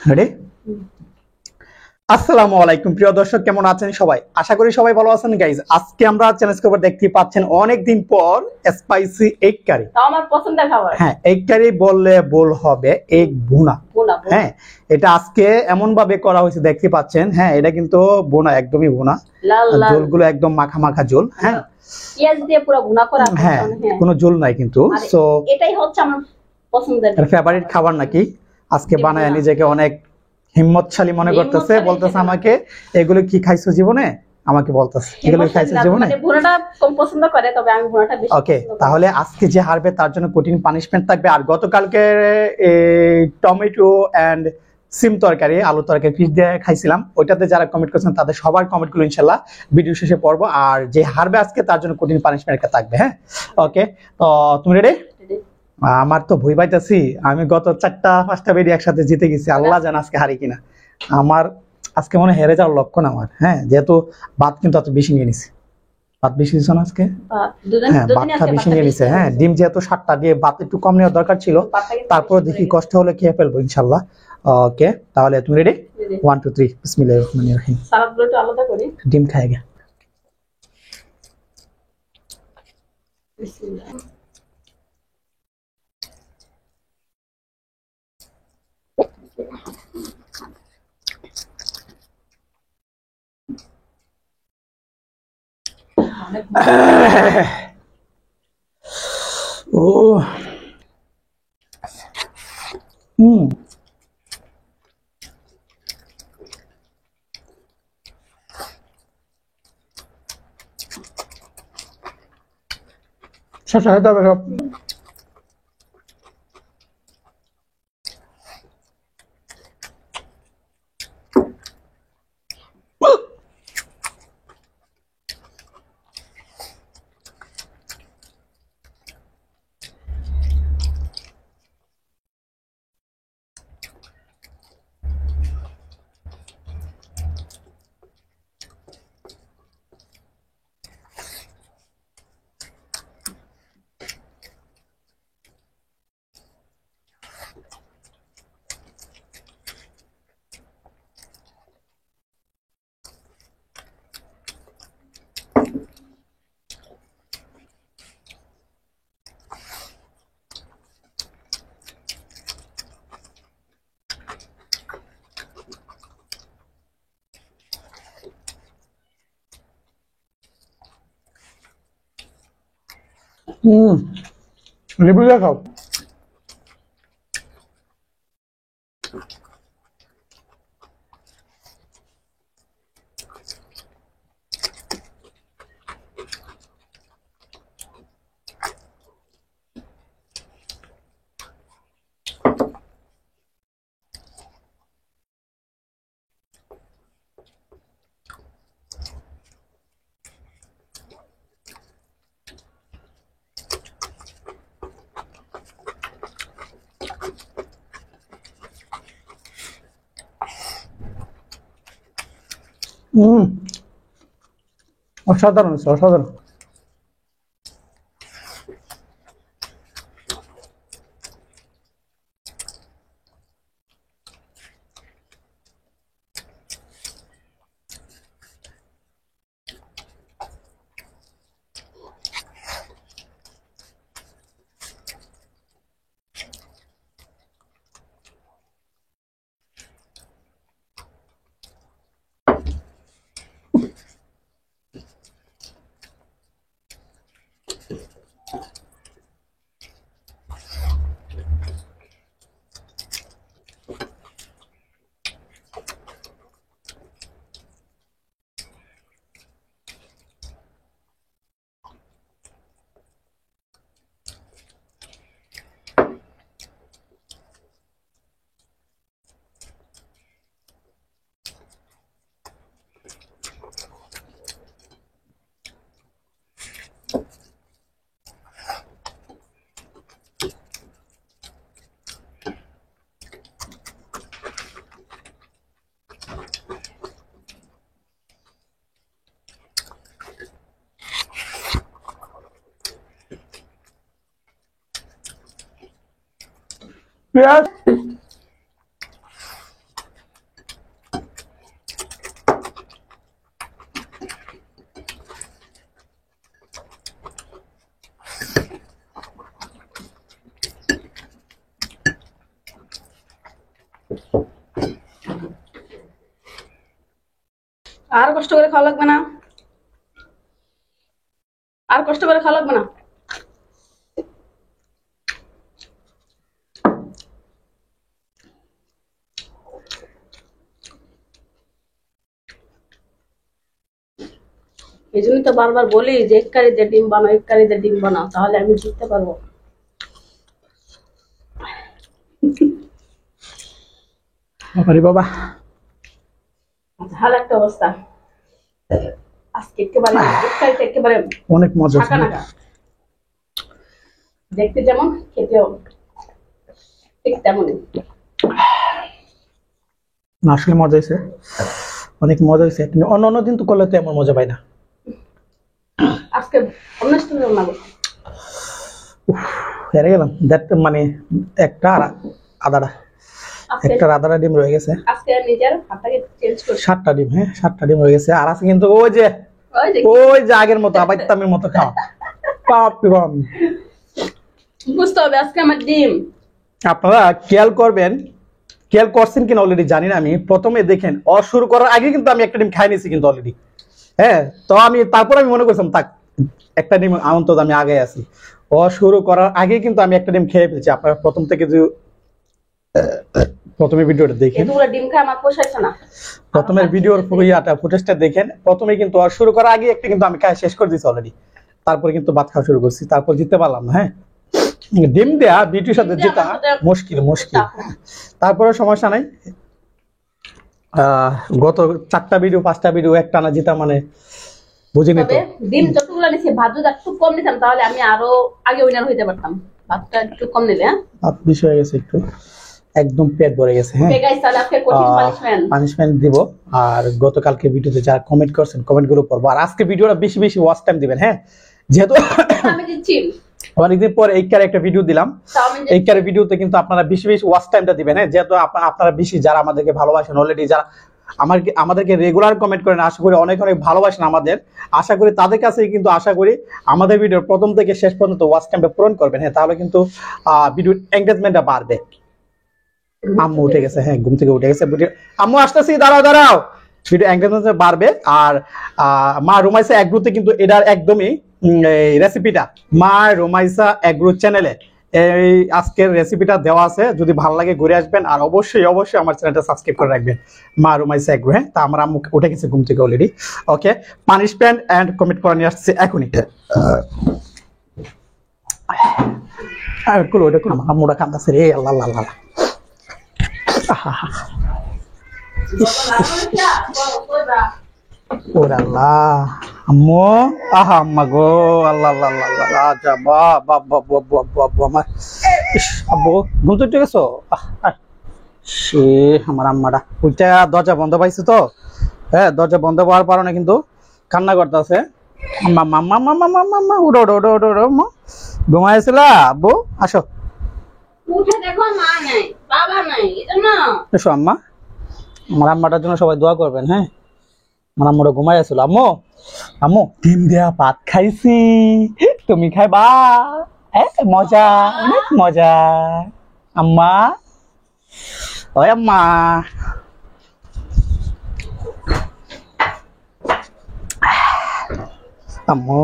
Ready? আসসালামু আলাইকুম প্রিয় দর্শক, কেমন আছেন সবাই? আশা করি সবাই ভালো আছেন গাইজ। আজকে আমরা চ্যালেঞ্জ করব, দেখতে পাচ্ছেন অনেকদিন পর স্পাইসি এগ কারি। আমার পছন্দের খাবার। হ্যাঁ, এগ কারি বললে ভুল হবে, এগ ভুনা। হ্যাঁ, এটা আজকে এমন ভাবে করা হয়েছে, দেখতে পাচ্ছেন। হ্যাঁ, এটা কিন্তু ভুনা, একদমই ভুনা। ঝোলগুলো একদম মাখা মাখা ঝোল। হ্যাঁ, পেঁয়াজ দিয়ে পুরো ভুনা করা। হ্যাঁ, কোনো ঝোল নাই কিন্তু। সো এটাই হচ্ছে আমার পছন্দের ফেভারিট খাবার নাকি। আজকে বানায় নিজেকে অনেক হিম্মতশালী মনে করতেছে, বলতেছে আমাকে এগুলো কি খাইছো জীবনে, আমাকে বলতেছে এগুলো খাইছো জীবনে। মানে ভুনাটা কম পছন্দ করে, তবে আমি ভুনাটা বেশি ওকে, তাহলে আজকে যে হারবে তার জন্য কঠিন পানিশমেন্ট থাকবে। আর গতকালকে টমেটো এন্ড সিম তরকারি, আলু তরকারি ফিশ দিয়ে খাইছিলাম, ওইটাতে যারা কমেন্ট করেছেন তাদের সবার কমেন্টগুলো ইনশাল্লাহ ভিডিও শেষে পড়বো। আর যে হারবে আজকে তার জন্য কঠিন পানিশমেন্ট একটা থাকবে। হ্যাঁ, ওকে, তো তুমি রেডি? আমার তো ভয় পাইতেছি, আমি গত 4টা-5টা বেডি একসাথে জিতে গেছি, আল্লাহ জানে আজকে হারি কিনা। আমার আজকে মনে হেরে যাওয়ার লক্ষণ আমার। হ্যাঁ, যেহেতু ভাত কিন্তু এত বেশি নিয়ে নিছি। ভাত বেশি দিছো না আজকে? হ্যাঁ, ভাতটা বেশি নিয়ে নিছে। হ্যাঁ, ডিম যেহেতু 7টা দিয়ে, ভাত একটু কম নেওয়ার দরকার ছিল। তারপর দেখি কষ্ট হলে খেয়ে ফেলবো ইনশাল্লাহ। ওকে, তাহলে তুমি রেডি? 1 2 3 বিসমিল্লাহির রহমানির রহিম। সালাদগুলো একটু আলাদা করি। ডিম খাই গে। ও হুম, শশা খেতে হবে সব। হুম, লেবু দিয়ে খাও। হুম, অসাধারণ, অসাধারণ। পেঁয়াজ আর কষ্ট করে খাওয়া লাগবে না, আর কষ্ট করে খাওয়া লাগবে না। এই জন্যই তো বারবার বলি যে এক কারিতে ডিম বানাও, এক কারিতে ডিম বানাও, তাহলে আমি জিততে পারবো। আরে বাবা, ঝাল একটা অবস্থা আজকে, একেবারে এক কারিতে একেবারে অনেক মজা ঢাকা নাকা। দেখতে যেমন খেতেও ঠিক তেমনই। না আসলে মজা হয়েছে, অনেক মজা হয়েছে। কিন্তু অন্য অন্য দিন তো করলে তো এমন মজা পাই না। আজকে অন্য স্টাইলে রান্না করছি। হেরে গেলাম। দ্যাট মানে একটা আদাটা, একটা আদাটা ডিম রয়ে গেছে। আজকে নিজের হাতটাকে চেঞ্জ করছি। 7টা ডিম, হ্যাঁ 7টা ডিম হয়ে গেছে। আর আছে কিন্তু ওই যে আগের মতো আবাইতামের মতো খাওয়া। বাপ বুঝতে হবে আজকে আমার ডিম। আপনারা খেয়াল করবেন, খেয়াল করছেন কিনা অলরেডি জানি না। আমি প্রথমে দেখেন শুরু করার আগে কিন্তু আমি একটা ডিম খাই নিয়েছি কিন্তু অলরেডি। হ্যাঁ, তো তারপর আমি মনে করছিলাম থাক একটা ডিম অন্তত আমি আগে আছি। শুরু করার আগে কিন্তু আমি একটা ডিম খেয়ে ফেলছি। আপনারা প্রথম থেকে যদি প্রথমে ভিডিওটা দেখেন, এতগুলো ডিম খাই আমার পোষাইছে না। প্রথমের ভিডিওর ফুটেজটা দেখেন। প্রথমে কিন্তু শুরু করার আগে একটা কিন্তু আমি খাই শেষ করে দিয়েছি অলরেডি। তারপরে কিন্তু ভাত খাওয়া শুরু করছি, তারপর জিততে পারলাম না। হ্যাঁ, ডিম দেয়া বিউটির সাথে যেটা মুশকিল। তারপরে সমস্যা নাই। গত 4টা ভিডিও 5টা ভিডিও একটা না জিতা মানে বুঝিনি তো। ডিম যতগুলো নিছি ভাত যদি একটু কম নিতাম তাহলে আমি আরো আগে উইনার হইতে পারতাম। ভাতটা একটু কম নিলে ভাত বেশি হয়ে গেছে একটু, একদম পেট ভরে গেছে। হ্যাঁ, গাইস তাহলে আজকে কঠিন পানিশমেন্ট দিব। আর গতকালকে ভিডিওতে যারা কমেন্ট করছেন কমেন্টগুলো পড়বো। আর আজকে ভিডিওটা বেশি বেশি ওয়াচ টাইম দিবেন। হ্যাঁ, যেহেতু আমি দিচ্ছি অনেকদিন পর এইকার একটা ভিডিও দিলাম, এইকার ভিডিওতে কিন্তু আপনারা বেশি বেশি ওয়াচ টাইমটা দিবেন। হ্যাঁ, যেহেতু আপনারা বেশি যারা আমাদেরকে ভালোবাসেন অলরেডি, যারা আমাদেরকে রেগুলার কমেন্ট করেন, আশা করি অনেক অনেক ভালোবাসেন আমাদের। আশা করি তাদের কাছেই কিন্তু আশা করি আমাদের ভিডিওর প্রথম থেকে শেষ পর্যন্ত ওয়াচ টাইমটা পূরণ করবেন। হ্যাঁ, তাহলে কিন্তু ভিডিওর এঙ্গেজমেন্টটা বাড়বে। আম্মু উঠে গেছে, হ্যাঁ ঘুম থেকে উঠে গেছে। আম্মু আসতেছি, দাঁড়াও দাঁড়াও। ভিডিও এঙ্গেজমেন্ট বাড়বে। আর মা রুমাইসা এগ্রোতে কিন্তু এটার একদমই রেসিপিটা মা রুমাইসা এগ্রো চ্যানেলে এই আজকের রেসিপিটা দেওয়া আছে। যদি ভালো লাগে ঘুরে আসবেন। আর অবশ্যই অবশ্যই আমার চ্যানেলটা সাবস্ক্রাইব করে রাখবেন, মা রুমাইসা এগ্রো। হ্যাঁ, তা আমার আম্মু উঠে গেছে ঘুম থেকে already. Okay, punishment and commit করে নিয়ে আসছে এখনই। ওটা আম্মুটা কান্দাছে রে, আল্লাহ আল্লাহ আল্লাহ। আম্মু আহা আম্মা গো, আল্লাহ আল্লাহ আল্লাহ যা আব্বু ঘুম তো উঠে গেছো? সে আমার আম্মাটা ওইটা দরজা বন্ধ পাইছে তো। হ্যাঁ, দরজা বন্ধ পাওয়ার কারণে কিন্তু কান্না করতেছে। আম্মা মাম্মা মাম্মা মাম্মা মাম্মা উঠো উঠো উঠো উঠো উঠো। আম্মা ঘুমাইছিলা? আব্বু আসো, উঠে দেখো মা নাই, বাবা নাই, এজন্য এসো আম্মা। আমার আম্মাটার জন্য সবাই দোয়া করবেন। হ্যাঁ, আমার আম্মুটা ঘুমাই আসল। আম্মু আম্মু ডিম দেয়া ভাত খাইছি, তুমি খাইবা? মজা, অনেক মজা। আম্মা ওই আম্মা, আম্মু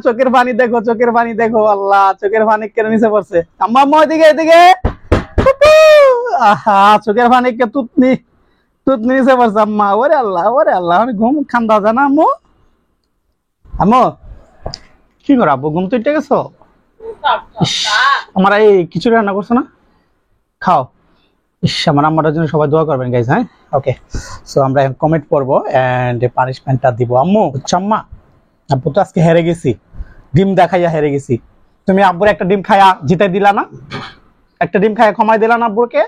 চোখের পানি দেখো, চোখের পানি দেখো। আল্লাহ, চোখের পানি কেন নিচে পড়ছে? আম্মা আম্মা এদিকে এদিকে। আহা, চোখের পানি কে তুতনি নিচে পড়ছে। আম্মা ওরে আল্লাহ, ওরে আল্লাহ, আমি ঘুম খান্দা জানা। আম্মু আম্মু কি করো? আব্বু ঘুম তো উঠে গেছো? আমার এই খিচুড়ি রান্না করছো না, খাও। আমার আম্মাটার জন্য সবাই দোয়া করবেন গাইজ। হ্যাঁ, ওকে। সো আমরা এখন কমেন্ট পড়বো এন্ড পানিশমেন্টটা দিব। আম্মু আম্মা আব্বু তো আজকে হেরে গেছি, ডিম দেখাইয়া হেরে গেছি। তুমি আব্বুর একটা ডিম খায়া জিতে দিলা না? একটা ডিম খায়া কমাই দিলা না আব্বুরকে?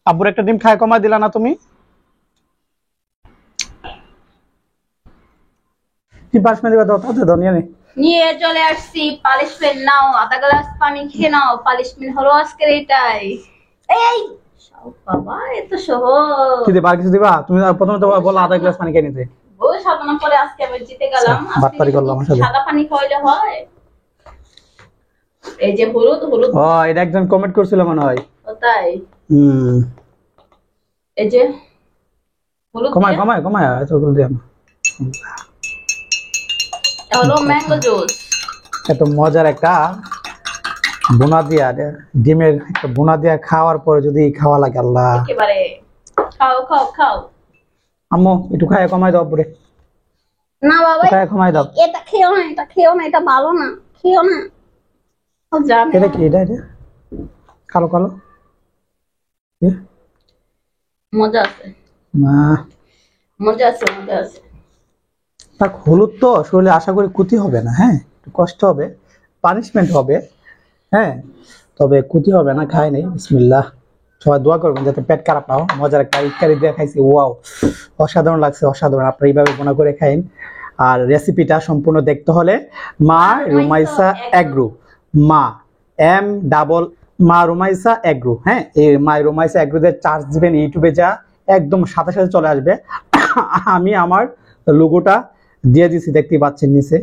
আব্বুর একটা ডিম খায়া কমাই দিলা না তুমি? কি পানিশমেন্ট দিবা? দাও তাতে দাও, নিয়ে চলে আসছি। পানিশমেন্ট নাও, আধা গ্লাস পানি খেয়ে নাও। পানিশমেন্ট হলো আজকের এটাই। এই বাবা, এত সহজ। কি দিবা? আর কিছু দিবা? তুমি প্রথমে তো বললা আধা গ্লাস পানি খেয়ে নিতে। ও সাধনা করে আজকে আমি জিতে গেলাম। বাটপারি করলাম আসলে। সাদা পানি খাওয়াইলে হয়? এই যে হলুদ হলুদ। ও, এটা একজন কমেন্ট করছিল মনে হয়। ও তাই হুম এই যে হলুদ কমায় দিয়ে, কমায় কমায় এতগুলো দিয়ে না। এটা হলো ম্যাঙ্গো জুস। এত মজার একটা বোনা দিয়া ডিমের একটা বোনা দিয়া খাওয়ার পরে যদি খাওয়া লাগে আল্লাহ। একেবারে খাও খাও খাও। আম্মু একটু খায় কমাই দাও পরে, না বাবা খায় কমাই দাও। এটা খেও না, এটা খেও না, এটা ভালো না, খেও না। ও জানে এটা কি এটা এটা কালো কালো এ, মজা আছে, না মজা আছে, মজা আছে। তার হলুদ তো শরীরে আশা করি ক্ষতি হবে না, হ্যাঁ একটু কষ্ট হবে, পানিশমেন্ট হবে, হ্যাঁ তবে ক্ষতি হবে না। খাই নেই, বিসমিল্লাহ। সবাই দোয়া করবেন যাতে পেট খারাপ না হয়। মজার একটা ইফতারি দিয়ে খাইছি, ওয়াও অসাধারণ লাগছে, অসাধারণ। আপনারা এইভাবে বোনা করে খাইন। আর রেসিপিটা সম্পূর্ণ দেখতে হলে মা রুমাইসা এগ্রো, মা এম ডাবল মা রুমাইসা এগ্রো, হ্যাঁ এই মা রুমাইসা এগ্রোতে চার্জ দিবেন, ইউটিউবে যা একদম সাথে সাথে চলে আসবে। আমি আমার লোগোটা দিয়ে দিছি, দেখতেই পাচ্ছেন নিচে।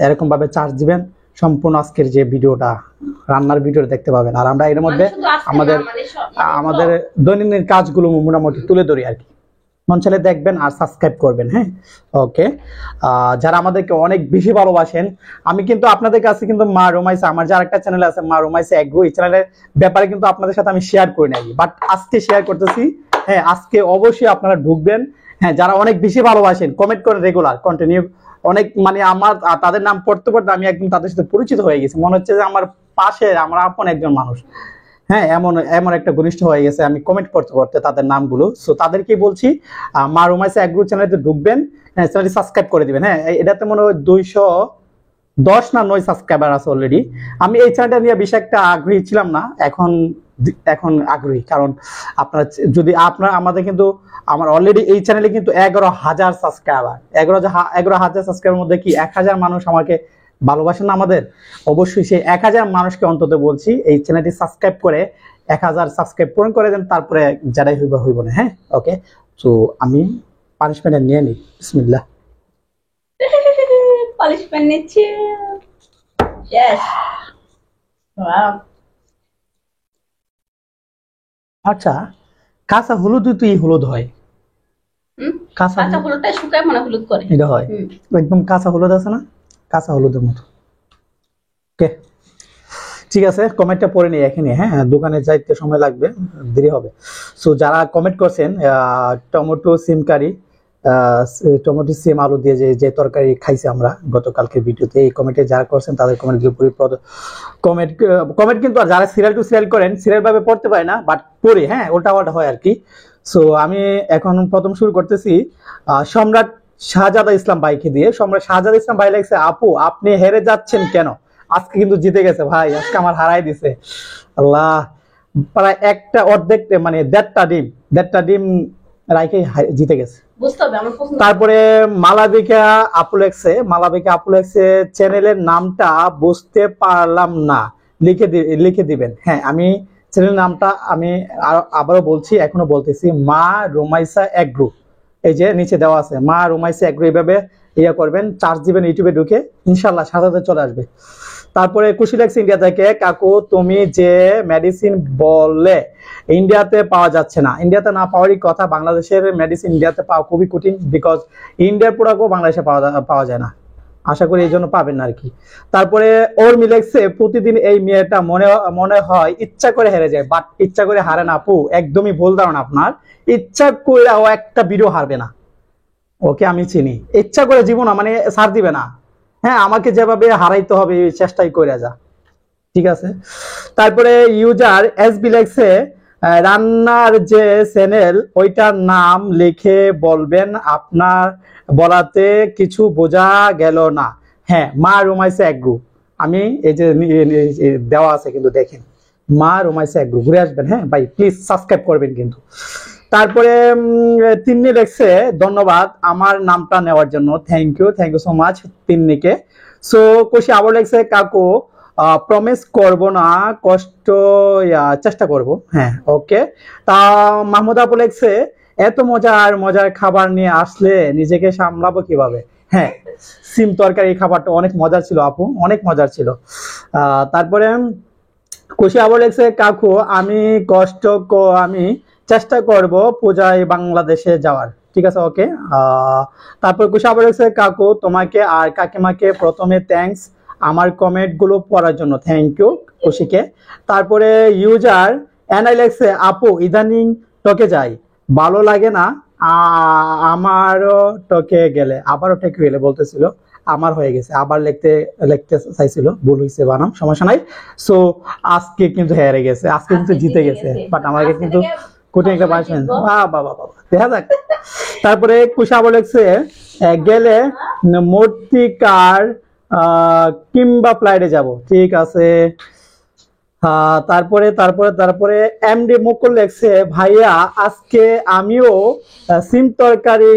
এরকম ভাবে চার্জ দিবেন, সম্পূর্ণ আজকের যে ভিডিওটা রান্নার ভিডিওটা দেখতে পাবেন। আর আমরা এর মধ্যে আমাদের আমাদের দৈনন্দিন কাজগুলো মোটামুটি তুলে ধরি আর কি। মন চাইলে দেখবেন আর সাবস্ক্রাইব করবেন, হ্যাঁ ওকে। যারা আমাদেরকে অনেক বেশি ভালোবাসেন, আমি কিন্তু আপনাদের কাছে কিন্তু মা রুমাইসা, আমার যে আরেকটা চ্যানেল আছে মা রুমাইসা এগ্রো, এই চ্যানেলের ব্যাপারে কিন্তু আপনাদের সাথে আমি শেয়ার করি নাই, বাট আজকে শেয়ার করতেছি। হ্যাঁ আজকে অবশ্যই আপনারা ঢুকবেন। হ্যাঁ যারা অনেক বেশি ভালোবাসেন, কমেন্ট করেন রেগুলার কন্টিনিউ, অনেক মানে আমার তাদের নাম পড়তে পড়তে আমি একদম তাদের সাথে পরিচিত হয়ে গেছি, মনে হচ্ছে যে আমার পাশে আমার আপন একজন মানুষ। হ্যাঁ এমন এমন একটা ঘনিষ্ঠ হয়ে গেছে আমি কমেন্ট করতে করতে তাদের নামগুলো। সো তাদেরকে বলছি মা রুমাইসা এগ্রো চ্যানেলে ঢুকবেন, হ্যাঁ চ্যানেলটি সাবস্ক্রাইব করে দিবেন। হ্যাঁ এটাতে মনে হয় 210 না 9 সাবস্ক্রাইবার আছে অলরেডি। আমি এই চ্যানেলটা নিয়ে বেশি একটা আগ্রহী ছিলাম না, এখন এখন আগ্রহী। কারণ আপনারা যদি আপনারা আমাদের কিন্তু আমার অলরেডি এই চ্যানেলে কিন্তু 11,000 সাবস্ক্রাইবার, 11,000 সাবস্ক্রাইবার মধ্যে কি 1,000 মানুষ আমাকে ভালোবাসেন না আমাদের? অবশ্যই সেই 1,000 মানুষকে অন্তত বলছি এই চ্যানেলটি সাবস্ক্রাইব করে 1,000 সাবস্ক্রাইব পূরণ করে দেন, তারপরে যারাই হইব হইব না। হ্যাঁ ওকে, সো আমি পানিশমেন্ট নিয়ে নিই, বিসমিল্লাহ। পানিশমেন্ট নিচ্ছে। Yes wow. আচ্ছা কাঁচা হলুদ তুই হলুদ হয়, কাঁচা কাঁচা হলুদটা শুকায় মনে হলুদ করে এটা হয় একদম কাঁচা হলুদ আছে না, কাঁচা হলুদের মতো। ওকে ঠিক আছে, কমেন্টটা পড়ে নিই এখানে। হ্যাঁ দোকানে যাইতে সময় লাগবে, দেরি হবে। সো যারা কমেন্ট করছেন টমেটো সিম কারি, টমেটো সিম আলু দিয়ে যে যে তরকারি খাইছি আমরা গতকালকে ভিডিওতে, এই কমেন্টে যারা করছেন তাদের কমেন্টগুলো কমেন্ট কমেন্ট কিন্তু আর যারা সিরিয়াল টু সিরিয়াল করেন সিরিয়াল ভাবে পড়তে পারে না, বাট পড়ি, হ্যাঁ উল্টা পাল্টা হয় আর কি। সো আমি এখন প্রথম শুরু করতেছি সম্রাট শাহজাদা ইসলাম ভাইকে দিয়ে। সম্রাট শাহজাদা ইসলাম ভাই লাগছে, আপু আপনি হেরে যাচ্ছেন কেন? আজকে কিন্তু জিতে গেছে ভাই, আজকে আমার হারাই দিছে আল্লাহ। প্রায় একটা অর্ধেক মানে দেড়টা ডিম রাইকে জিতে গেছে। বুঝতে হবে আমার পছন্দ। তারপরে মালাবিকা আপুলেক্সে চ্যানেলের নামটা বুঝতে পারলাম না, লিখে দিবেন। হ্যাঁ আমি চ্যানেলের নামটা আমি আবারও বলছি, এখনো বলতেছি, মা রুমাইসা এগ্রো, এই যে নিচে দেওয়া আছে মা রুমাইসা এগ্রো, এইভাবে ইয়ে করবেন, চার্জ দিবেন ইউটিউবে ঢুকে, ইনশাল্লাহ সাথে চলে আসবে। তারপরে খুশি লাগছে ইন্ডিয়া থেকে, কাকু তুমি যে মেডিসিন বললে ইন্ডিয়াতে পাওয়া যাচ্ছে না, ইন্ডিয়াতে না পাওয়ারই কথা। বাংলাদেশের মেডিসিন ইন্ডিয়াতে পাওয়া খুবই কঠিন, বিকজ ইন্ডিয়ার প্রোডাক্টও বাংলাদেশে পাওয়া যায় না, আশা করি এই জন্য পাবেন না আর কি। তারপরে ওর মিলেক্সে প্রতিদিন এই মেয়েটা মনে হয় ইচ্ছা করে হেরে যায়, বাট ইচ্ছা করে হারে না আপু, একদমই ভুল ধারণা আপনার। ইচ্ছা করে ও একটা ভিডিও হারবে না, ওকে আমি চিনি, ইচ্ছা করে জীবন মানে ছাড় দিবে না। হ্যাঁ আমাকে যেভাবে হারাইতে হবে চেষ্টাই করে যা, ঠিক আছে। তারপরে ইউজার এসবি লেখছে রান্নার যে চ্যানেল ওইটার নাম লিখে বলবেন, আপনার বলাতে কিছু বোঝা গেল না। হ্যাঁ মা রুমাইসা এগ্রো, আমি এই যে দেওয়া আছে কিন্তু দেখেন, মা রুমাইসা এগ্রো, ঘুরে আসবেন। হ্যাঁ ভাই প্লিজ সাবস্ক্রাইব করবেন কিন্তু। তারপরে তিন্নি লেখছে ধন্যবাদ আমার নামটা নেওয়ার জন্য, থ্যাংক ইউ সো মাচ তিন্নিকে। সো খুশি আবার লেখছে কাকু প্রমিস করব না, কষ্ট চেষ্টা করব। হ্যাঁ ওকে। তা মাহমুদ আপু লেখছে এত মজার খাবার নিয়ে আসলে নিজেকে সামলাবো কিভাবে? হ্যাঁ সিম তরকারি খাবারটা অনেক মজার ছিল আপু, অনেক মজার ছিল। তারপরে খুশি আবার লেগছে কাকু আমি আমি চেষ্টা করব পূজায় বাংলাদেশে যাওয়ার, ঠিক আছে ওকে। তারপর খুশি আবার লেগছে কাকু তোমাকে আর কাকিমাকে প্রথমে থ্যাঙ্কস আমার কমেন্ট গুলো পড়ার জন্য, থ্যাংক ইউ খুশিকে। তারপরে ইউজার এনআই লেগছে আপু ইদানিং টকে যাই ভালো লাগে না, আমারও টকে গেলে, আবারও টকে গেলে বলতেছিল, আমার হয়ে গেছে, আবার লিখতে লিখতে চাইছিল, ভুল হয়েছে বানাম, সমস্যা নাই। সো আজকে কিন্তু হেরে গেছে, আজকে কিন্তু জিতে গেছে, বাট আমাকে কিন্তু কোটি একটা পার্সেন্ট, বাবা বাবা দেখা যাক। তারপরে কুশা বলেছে গেলে মূর্তিকার কিংবা ফ্লাইটে যাব, ঠিক আছে। তারপরে তারপরে তারপরে এমডি মুকুল লেখছে ভাইয়া আজকে আমিও সিম তরকারি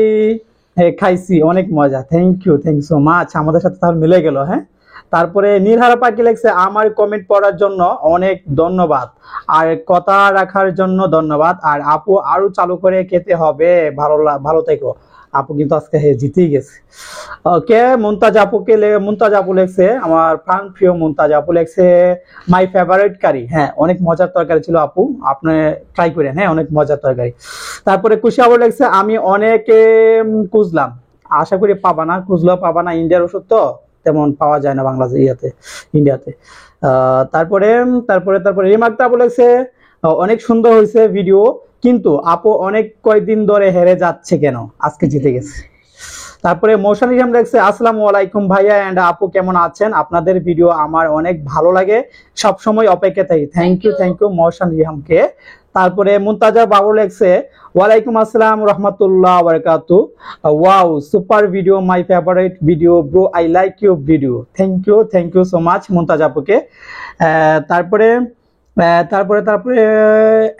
খাইছি, অনেক মজা, থ্যাংক ইউ সো মাচ, আমাদের সাথে তাহলে মিলে গেল। হ্যাঁ, তারপরে নিরহারা পাখি লেখছে আমার কমেন্ট পড়ার জন্য অনেক ধন্যবাদ আর কথা রাখার জন্য ধন্যবাদ, আর আপু আরো চালু করে খেতে হবে, ভালো থেকো। আপু কিন্তু আজকে জিতেই গেছে। ওকে, মুমতাজ আপু লেখছে আমার প্রাণ প্রিয় মুমতাজ আপু লেখছে মাই ফেভারিট কারি, হ্যাঁ অনেক মজার তরকারি ছিল আপু, আপনি ট্রাই করেন, হ্যাঁ অনেক মজার তরকারি। তারপরে খুশি আপু লেখছে আমি অনেক খুঁজলাম, আশা করি পাবা না, খুঁজলেও পাবা না, ইন্ডিয়ার ওষুধ তো তেমন পাওয়া যায় না বাংলাদেশ ইন্ডিয়াতে। তারপরে তারপরে তারপরে রিমার্কটা বলেছে অনেক সুন্দর হয়েছে ভিডিও, কিন্তু আপু অনেক কয়দিন ধরে হেরে যাচ্ছে কেন, আজকে জিতে গেছে। তারপরে মৌসান ইসলাম লেখছে আসসালামু আলাইকুম ভাইয়া এন্ড আপু কেমন আছেন, আপনাদের ভিডিও আমার অনেক ভালো লাগে, সব সময় অপেক্ষা থাকি, থ্যাংক ইউ মৌসান ইসলামকে। তারপরে মুনতাজা বাবু লেখছে ওয়ালাইকুম আসসালাম রহমতুল্লাহ বারাকাতু, wow super video, my favourite video bro, I like your video, thank you so much Muntaza আপুকে। তারপরে তারপরে তারপরে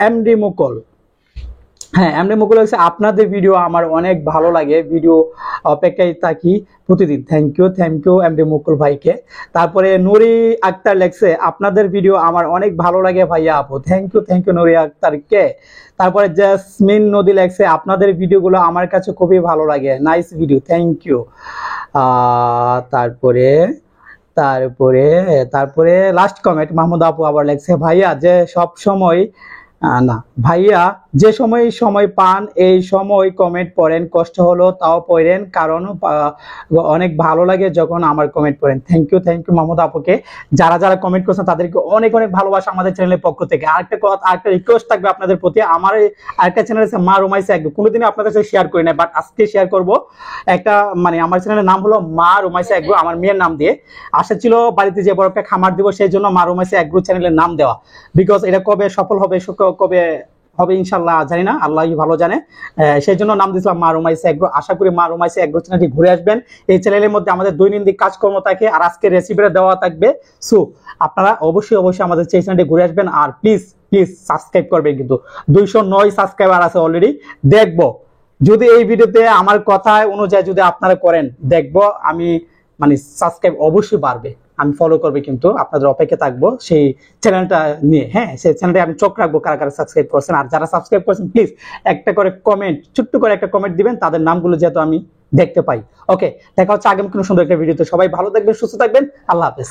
এমডি মুকুল, হ্যাঁ এমনি মুকুল হচ্ছে আপনাদের ভিডিও আমার অনেক ভালো লাগে, ভিডিও অপেক্ষায় থাকি প্রতিদিন, থ্যাংক ইউ এমডি মুকুল ভাইকে। তারপরে নুরি আক্তার লেখছে আপনাদের ভিডিও আমার অনেক ভালো লাগে ভাইয়া আপু, থ্যাংক ইউ নুরি আক্তারকে। তারপরে জাসমিন নদী লেখছে আপনাদের ভিডিওগুলো আমার কাছে খুবই ভালো লাগে, নাইস ভিডিও, থ্যাংক ইউ। তারপরে তারপরে তারপরে লাস্ট কমেন্ট মাহমুদ আপু আবার লেখছে ভাইয়া যে সব সময় না ভাইয়া যে সময় পান এই সময় কমেন্ট পড়েন, কষ্ট হলো তাও পড়েন, কারণ অনেক ভালো লাগে যখন আমার কমেন্ট পড়েন, থ্যাংক ইউ মাহমুদ আপুকে। যারা যারা কমেন্ট করছেন তাদেরকে অনেক অনেক ভালোবাসা আমাদের চ্যানেলের পক্ষ থেকে। আরেকটা রিকোয়েস্ট থাকবে আপনাদের প্রতি, আমার আরেকটা চ্যানেল আছে মা রুমাইসা এগ্রো, কোনোদিনই আপনাদের সাথে শেয়ার করি না, বাট আজকে শেয়ার করব। একটা মানে আমার চ্যানেলের নাম হলো মা রুমাইসা এগ্রো, আমার মেয়ের নাম দিয়ে। আশা ছিল বাড়িতে যে বড় একটা খামার দিব, সেই জন্য মা রুমাইসা এগ্রো চ্যানেলের নাম দেওয়া, বিকজ এটা কবে সফল হবে কবে হবে ইনশাল্লাহ জানি না, আল্লাহই ভালো জানে, সেই জন্য নাম দিয়েছিলাম মা রুমাইসা এগ্রো। আশা করি মা রুমাইসা এগ্রো চ্যানেলটি ঘুরে আসবেন, এই চ্যানেলের মধ্যে আমাদের দৈনন্দিন কাজকর্ম থাকে আর আজকে রেসিপিটা দেওয়া থাকবে। সো আপনারা অবশ্যই আমাদের এই চ্যানেলটি ঘুরে আসবেন, আর প্লিজ সাবস্ক্রাইব করবেন, কিন্তু 209 সাবস্ক্রাইবার আছে অলরেডি, দেখবো যদি এই ভিডিওতে আমার কথা অনুযায়ী যদি আপনারা করেন, দেখবো আমি মানে সাবস্ক্রাইব অবশ্যই বাড়বে, আমি ফলো করবো, কিন্তু আপনাদের অপেক্ষা থাকবো সেই চ্যানেলটা নিয়ে। হ্যাঁ, সেই চ্যানেলটা আমি চোখ রাখবো কারা কারা সাবস্ক্রাইব করছেন, আর যারা সাবস্ক্রাইব করছেন প্লিজ একটা করে কমেন্ট, ছোট্ট করে একটা কমেন্ট দিবেন, তাদের নামগুলো যেহেতু আমি দেখতে পাই। ওকে, দেখা হচ্ছে আগামী কোনো সুন্দর একটা ভিডিওতে, সবাই ভালো থাকবেন, সুস্থ থাকবেন, আল্লাহ হাফেজ।